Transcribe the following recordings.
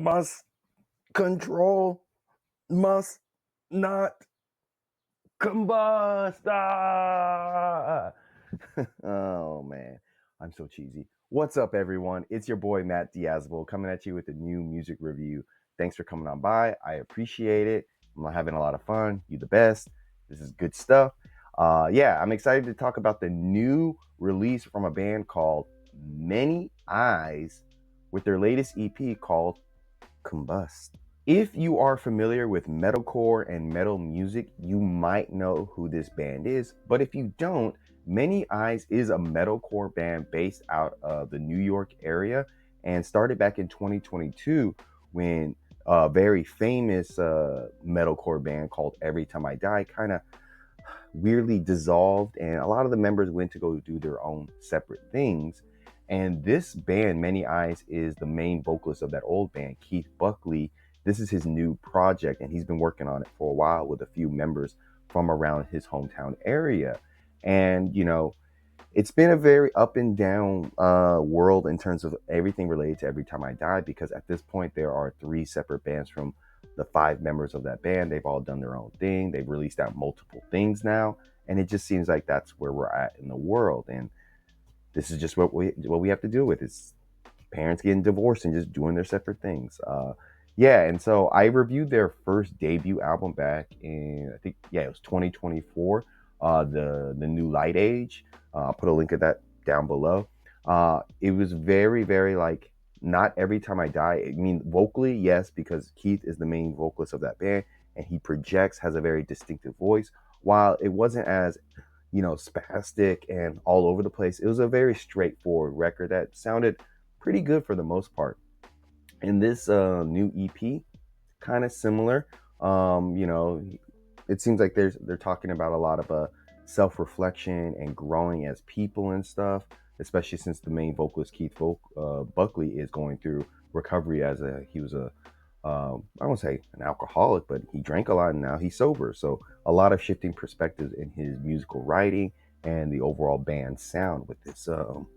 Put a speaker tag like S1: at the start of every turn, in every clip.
S1: must control, must not combust. Ah! Oh man, I'm so cheesy. What's up, everyone? It's your boy Matt Diazable coming at you with a new music review. Thanks for coming on by. I appreciate it. I'm having a lot of fun. You the best. This is good stuff. Yeah, I'm excited to talk about the new release from a band called Many Eyes with their latest EP called Combust. If you are familiar with metalcore and metal music, you might know who this band is. But if you don't, Many Eyes is a metalcore band based out of the New York area and started back in 2022 when a very famous metalcore band called Every Time I Die kind of weirdly dissolved, and a lot of the members went to go do their own separate things. And this band, Many Eyes, is the main vocalist of that old band, Keith Buckley. This is his new project, and he's been working on it for a while with a few members from around his hometown area. And, you know, it's been a very up and down world in terms of everything related to Every Time I Die, because at this point there are 3 separate bands from the 5 members of that band. They've all done their own thing. They've released out multiple things now, and it just seems like that's where we're at in the world. And this is just what we have to deal with. Is parents getting divorced and just doing their separate things. Yeah, and so I reviewed their first debut album back in, I think, it was 2024, the New Light Age. I'll put a link of that down below. It was very, very like, not Every Time I Die. I mean, vocally, yes, because Keith is the main vocalist of that band, and he projects, has a very distinctive voice. While it wasn't as, spastic and all over the place, it was a very straightforward record that sounded pretty good for the most part. And this new EP, kind of similar. It seems like they're talking about a lot of self-reflection and growing as people and stuff, especially since the main vocalist Keith Buckley is going through recovery he was I won't say an alcoholic, but he drank a lot and now he's sober. So a lot of shifting perspectives in his musical writing and the overall band sound with this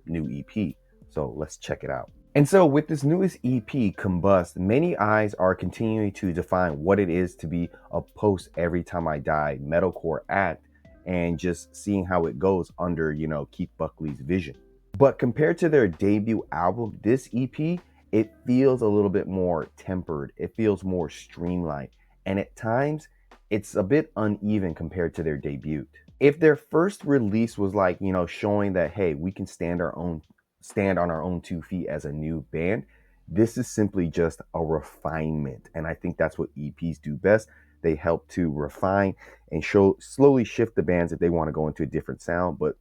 S1: new EP. So let's check it out. And so with this newest EP, Combust, Many Eyes are continuing to define what it is to be a post Every Time I Die metalcore act, and just seeing how it goes under, Keith Buckley's vision. But compared to their debut album, this EP, it feels a little bit more tempered. It feels more streamlined. And at times, it's a bit uneven compared to their debut. If their first release was like, showing that, hey, we can stand on our own 2 feet as a new band, this is simply just a refinement. And I think that's what EPs do best. They help to refine and slowly shift the bands if they want to go into a different sound. But,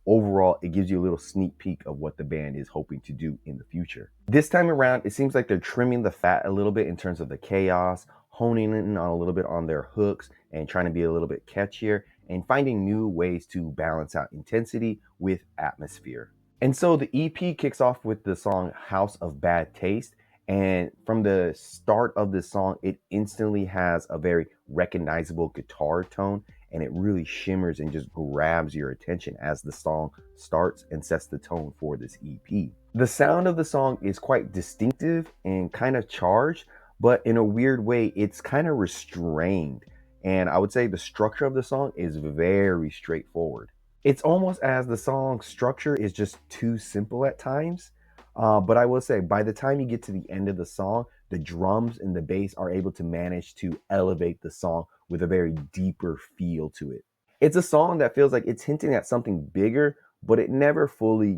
S1: overall, it gives you a little sneak peek of what the band is hoping to do in the future. This time around, it seems like they're trimming the fat a little bit in terms of the chaos, honing in on a little bit on their hooks and trying to be a little bit catchier and finding new ways to balance out intensity with atmosphere. And so the EP kicks off with the song House of Bad Taste. And from the start of this song, it instantly has a very recognizable guitar tone, and it really shimmers and just grabs your attention as the song starts and sets the tone for this EP. The sound of the song is quite distinctive and kind of charged, but in a weird way, it's kind of restrained. And I would say the structure of the song is very straightforward. It's almost as the song structure is just too simple at times. But I will say, by the time you get to the end of the song, the drums and the bass are able to manage to elevate the song with a very deeper feel to it. It's a song that feels like it's hinting at something bigger, but it never fully,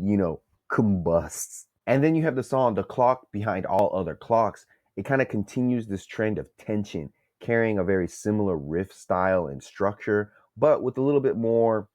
S1: combusts. And then you have the song, The Clock Behind All Other Clocks. It kind of continues this trend of tension, carrying a very similar riff style and structure, but with a little bit more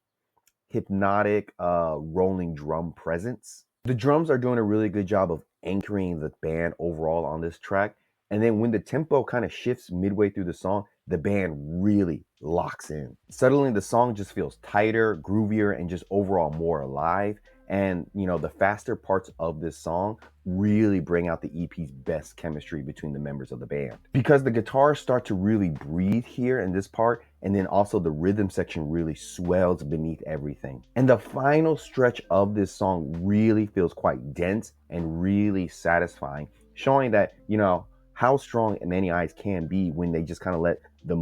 S1: hypnotic rolling drum presence. The drums are doing a really good job of anchoring the band overall on this track. And then when the tempo kind of shifts midway through the song, the band really locks in. Suddenly the song just feels tighter, groovier, and just overall more alive. And, the faster parts of this song really bring out the EP's best chemistry between the members of the band. Because the guitars start to really breathe here in this part, and then also the rhythm section really swells beneath everything. And the final stretch of this song really feels quite dense and really satisfying, showing that, how strong Many Eyes can be when they just kind of let the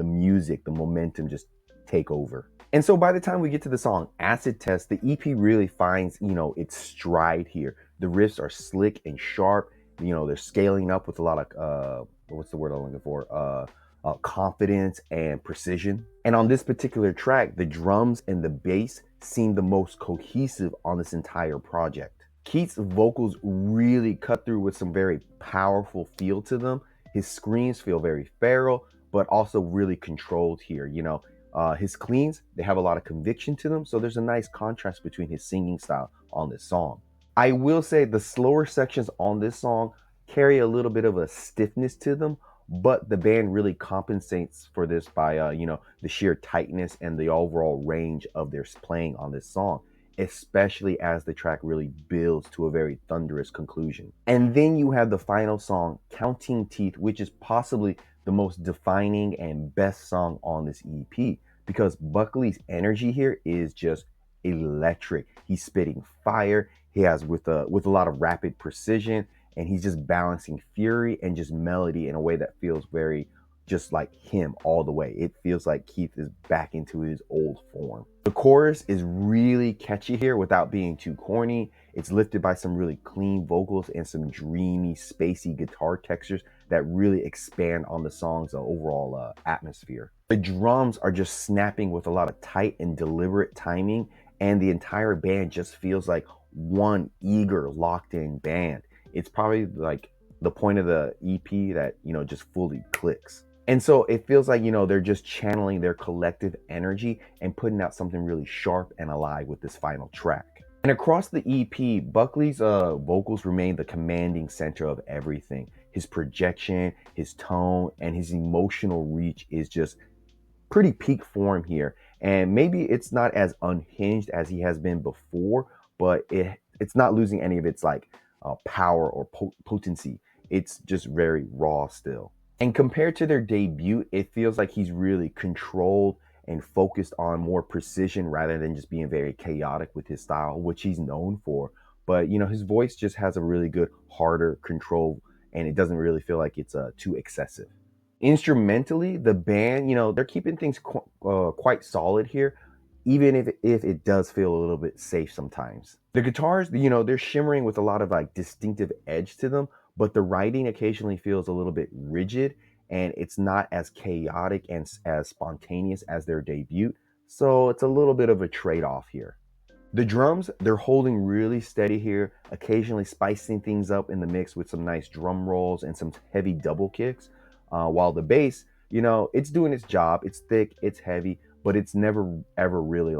S1: music, the momentum just take over. And so by the time we get to the song Acid Test, the EP really finds, its stride here. The riffs are slick and sharp. They're scaling up with a lot of, what's the word I'm looking for? Confidence and precision. And on this particular track, the drums and the bass seem the most cohesive on this entire project. Keith's vocals really cut through with some very powerful feel to them. His screams feel very feral, but also really controlled here. His cleans, they have a lot of conviction to them, so there's a nice contrast between his singing style on this song. I will say the slower sections on this song carry a little bit of a stiffness to them, but the band really compensates for this by the sheer tightness and the overall range of their playing on this song, especially as the track really builds to a very thunderous conclusion. And then you have the final song, Counting Teeth, which is possibly the most defining and best song on this EP, because Buckley's energy here is just electric. He's spitting fire. He has with a lot of rapid precision, and he's just balancing fury and just melody in a way that feels very just like him all the way. It feels like Keith is back into his old form. The chorus is really catchy here without being too corny. It's lifted by some really clean vocals and some dreamy, spacey guitar textures that really expand on the song's overall atmosphere. The drums are just snapping with a lot of tight and deliberate timing, and the entire band just feels like one eager, locked-in band. It's probably like the point of the EP that, just fully clicks. And so it feels like, they're just channeling their collective energy and putting out something really sharp and alive with this final track. And across the EP, Buckley's vocals remain the commanding center of everything. His projection, his tone, and his emotional reach is just pretty peak form here. And maybe it's not as unhinged as he has been before, but it's not losing any of its power or potency. It's just very raw still. And compared to their debut, it feels like he's really controlled and focused on more precision rather than just being very chaotic with his style, which he's known for. But, his voice just has a really good, harder control, and it doesn't really feel like it's too excessive. Instrumentally, the band, they're keeping things quite solid here, even if it does feel a little bit safe sometimes. The guitars, they're shimmering with a lot of distinctive edge to them, but the writing occasionally feels a little bit rigid, and it's not as chaotic and as spontaneous as their debut. So it's a little bit of a trade-off here. The drums, they're holding really steady here, occasionally spicing things up in the mix with some nice drum rolls and some heavy double kicks. While the bass, it's doing its job. It's thick, it's heavy, but it's never ever really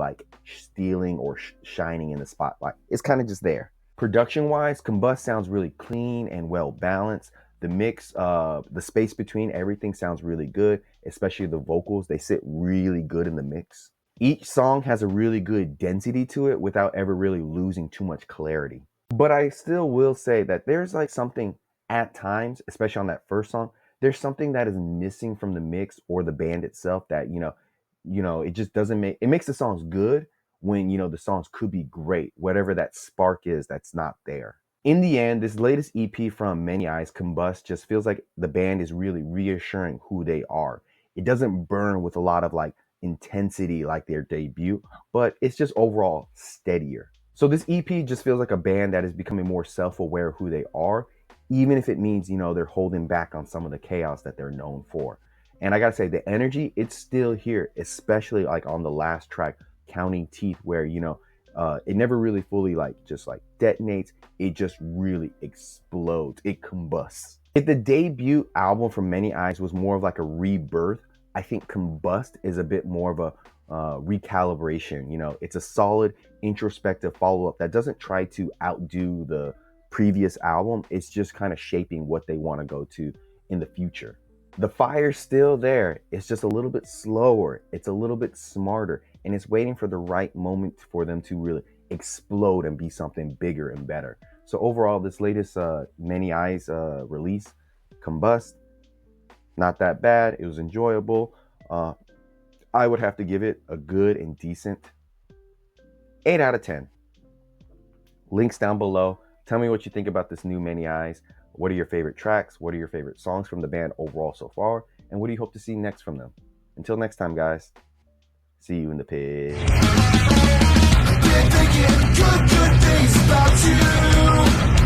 S1: stealing or shining in the spotlight. It's kind of just there. Production wise, Combust sounds really clean and well balanced. The mix, the space between everything sounds really good, especially the vocals. They sit really good in the mix. Each song has a really good density to it without ever really losing too much clarity. But I still will say that there's something at times, especially on that first song, there's something that is missing from the mix or the band itself that, it just doesn't it makes the songs good when, the songs could be great, whatever that spark is that's not there. In the end, this latest EP from Many Eyes, Combust, just feels like the band is really reassuring who they are. It doesn't burn with a lot of intensity like their debut, but it's just overall steadier. So this EP just feels like a band that is becoming more self-aware of who they are, even if it means, they're holding back on some of the chaos that they're known for. And I gotta say, the energy, it's still here, especially on the last track, Counting Teeth, where, it never really fully just detonates. It just really explodes. It combusts. If the debut album from Many Eyes was more of a rebirth, I think Combust is a bit more of a recalibration. It's a solid introspective follow-up that doesn't try to outdo the previous album. It's just kind of shaping what they want to go to in the future. The fire's still there. It's just a little bit slower. It's a little bit smarter, and it's waiting for the right moment for them to really explode and be something bigger and better. So overall, this latest Many Eyes release, Combust, not that bad. It was enjoyable. I would have to give it a good and decent 8 out of 10. Links down below. Tell me what you think about this new Many Eyes. What are your favorite tracks? What are your favorite songs from the band overall so far? And what do you hope to see next from them? Until next time, guys. See you in the pit.
S2: Been thinking good things about you.